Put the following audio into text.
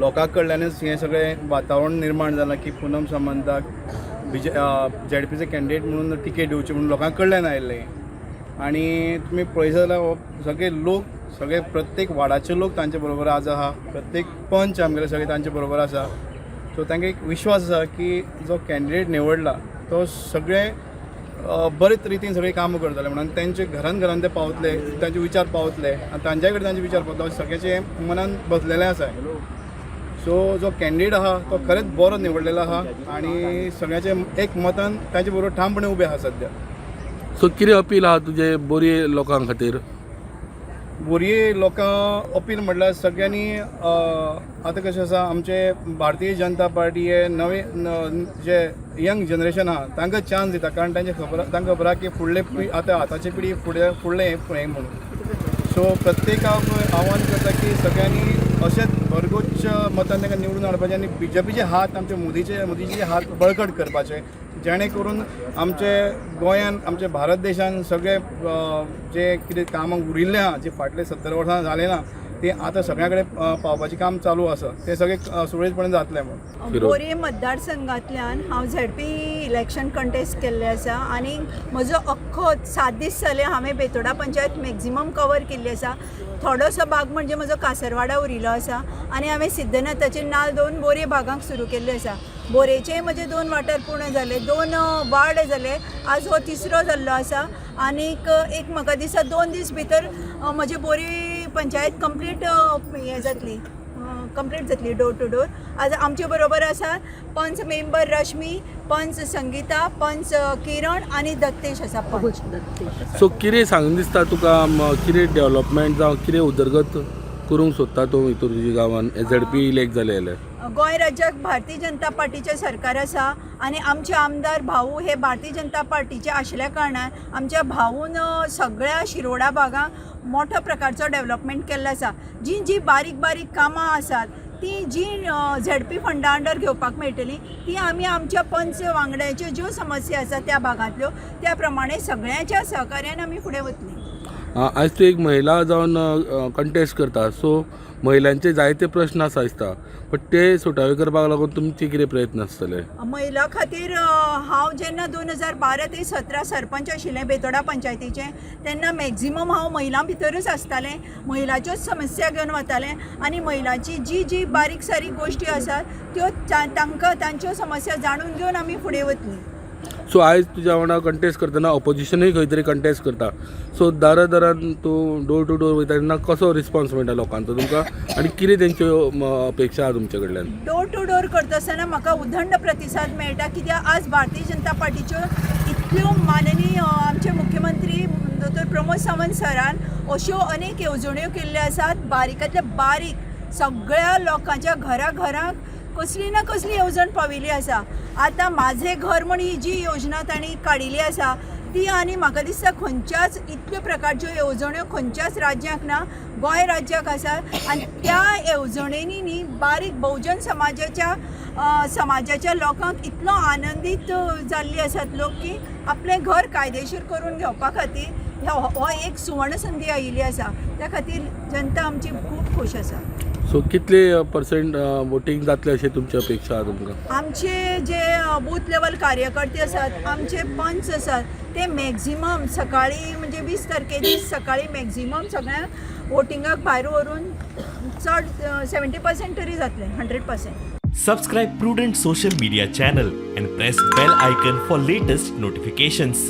लोकां कडल्यानच हें सगळें वातावरण निर्माण जालां की पूनम सामंताक ZPचे कॅन्डिडेट म्हणून तिकेट दिवची म्हणून लोकां कडल्यान आयिल्लें. आनी तुमी पळयत जाल्यार सगळे लोक सगळे प्रत्येक वार्डाचे लोक तांचे बरोबर आज आहा, प्रत्येक पंच आमगेले सगळे तांचे बरोबर आसा. सो तांकां एक विश्वास आसा की जो कॅन्डिडेट निवडला तो सगळे बरेच रितीन सगळे कामां करतले म्हणून तांचे घरान ते पावतले, तांचे विचार पावतले आनी तांच्या कडेन तांचे विचार पावतले सगळ्याचे मनान बसलेले आसा. सो जो कॅन्डिडेट आहा तो खरेंच बरो निवडलेलो आहा आनी सगळ्याचे एक मतान तांचे बरोबर ठामपणे उबे आहा सद्या. सो कितें अपील आहा तुजे बोरी लोकां खातीर? बोरये लोकां अपील म्हटल्यार सगळ्यांनी आतां कशें आसा आमचे भारतीय जनता पार्टी हे नवे जे यंग जनरेशन आहा तांकां चान्स दिता कारण तांकां खबर आहा की फुडले आतां आतांची पिढी फुडलें हें म्हणून. सो प्रत्येकाक आव्हान करता की सगळ्यांनी अशेंच भरगोच्च मतान तांकां निवडून हाडपाचें आनी BJPचे हात आमचे मोदीचे हात बळकट करपाचे जेणे करून आमचे गोंयान आमचे भारत देशान सगळे जे कितें कामां उरिल्लें आहा जे फाटले 70 वर्सां जालें ना ते आतां सगळ्या कडेन पावपाचें काम चालू आसा ते सगळे सुरळीतपणे जातलें म्हणून. बोरये मतदारसंघांतल्यान हांव ZP इलेक्शन कंटेस्ट केल्लें आसा आनी म्हजो अख्खो 7 दीस जाले हांवें बेतोडा पंचायत मॅक्झिमम कवर केल्ली आसा. थोडोसो भाग म्हणजे म्हजो कासरवाडा उरिल्लो आसा आनी हांवें सिद्धनाथाचे नाल 2 बोरये भागांक सुरू केल्ले आसा. बोरयेचे म्हजे 2 वाठार पूर्ण जाले, 2 वार्ड जाले, आज हो 3रो जाल्लो आसा आनीक एक म्हाका दिसता 2 दीस भितर म्हजी बोरये पंचायत कंप्लीट जातली डोर टू डोर. आज आमचे बरोबर आसा पंच मेंबर रश्मी, पंच संगीता, पंच किरण आनी दत्तेश आसा पंच. सो कितें सांगून दिसता तुका कितें डेव्हलपमेंट जावं कितें उदरगत करूंक सोदता तूं हितूर तुज्या गांवान ZP इलेक्ट जाले जाल्यार? गोंय राज्याक भारतीय जनता पार्टीचें सरकार आसा आनी आमचे आमदार भाऊ हे भारतीय जनता पार्टीचे आशिल्ल्या कारणान आमच्या भाऊन सगळ्या शिरोडा भागांक मोठ्या प्रकारचो डेव्हलपमेंट केल्लो आसा. जी बारीक कामां आसात ती जी ZP फंडा अंडर घेवपाक मेळटली ती आमी आमच्या पंच वांगड्याच्यो ज्यो समस्या आसा त्या भागांतल्यो त्या प्रमाणे सगळ्यांच्या सहकार्यान आमी फुडें वतली. आज तूं एक महिला जावन कंटेस्ट करता सो महिलांचे जायते प्रश्न आसा दिसता बट ते सुटावे करपाक लागून तुमचे कितें प्रयत्न आसतले? महिला खातीर हांव जेन्ना 2012 ते 17 सरपंच आशिल्लें बेतोडा पंचायतीचें तेन्ना मॅक्झिमम हांव महिलां भितरूच आसतालें, महिलाच्योच समस्या घेवन वतालें आनी महिलांची जी बारीक सारीक गोश्टी आसात त्यो तांकां तांच्यो समस्या जाणून घेवन आमी फुडें वतलीं. सो आयज तुज्या वांगडा कंटेस्ट करतना ऑपोजिशनूय खंय तरी कंटेस्ट करता सो दारान तूं डोर टू डोर वयता तेन्ना कसो रिस्पॉन्स मेळटा लोकांचो तुमकां आनी कितें तेंच्यो अपेक्षा आहा तुमचे कडल्यान? डोर टू डोर करता आसतना म्हाका उदंड प्रतिसाद मेळटा कित्याक आज भारतीय जनता पार्टीच्यो इतल्यो माननीय आमचे मुख्यमंत्री डॉ. प्रमोद सावंत सरान अश्यो अनेक येवजण्यो केल्ल्यो आसात बारीकांतल्या बारीक सगळ्या लोकांच्या घराक कसली ना कसली येवजण पाविल्ली आसा. आतां माझे घर म्हण ही जी योजना तांणी काडिल्ली आसा ती आनी म्हाका दिसता खंयच्याच इतल्यो प्रकारच्यो येवजण्यो खंयच्याच राज्याक ना, गोंय राज्याक आसा आनी त्या येवजणेनी न्ही बारीक बहुजन समाजाच्या लोकांक इतलो आनंदीत जाल्ली आसात लोक की आपलें घर कायदेशीर करून घेवपा खातीर हो एक सुवर्ण संदी आयिल्ली आसा. त्या खातीर जनता आमची खूब खूश आसा. सो कितले % वोटींग जातले अशें तुमची अपेक्षा आहा तुमकां? आमचे जे बूथ लेवल कार्यकर्ते आसात आमचे पंच आसात ते मॅक्झिमम सकाळी म्हणजे 20 तारखे दीस सकाळी मॅक्झिमम सगळ्यांक वोटिंगाक भायर व्हरून चड 70% तरी जातले 100%. Subscribe Prudent social media channel and press bell icon for latest notifications.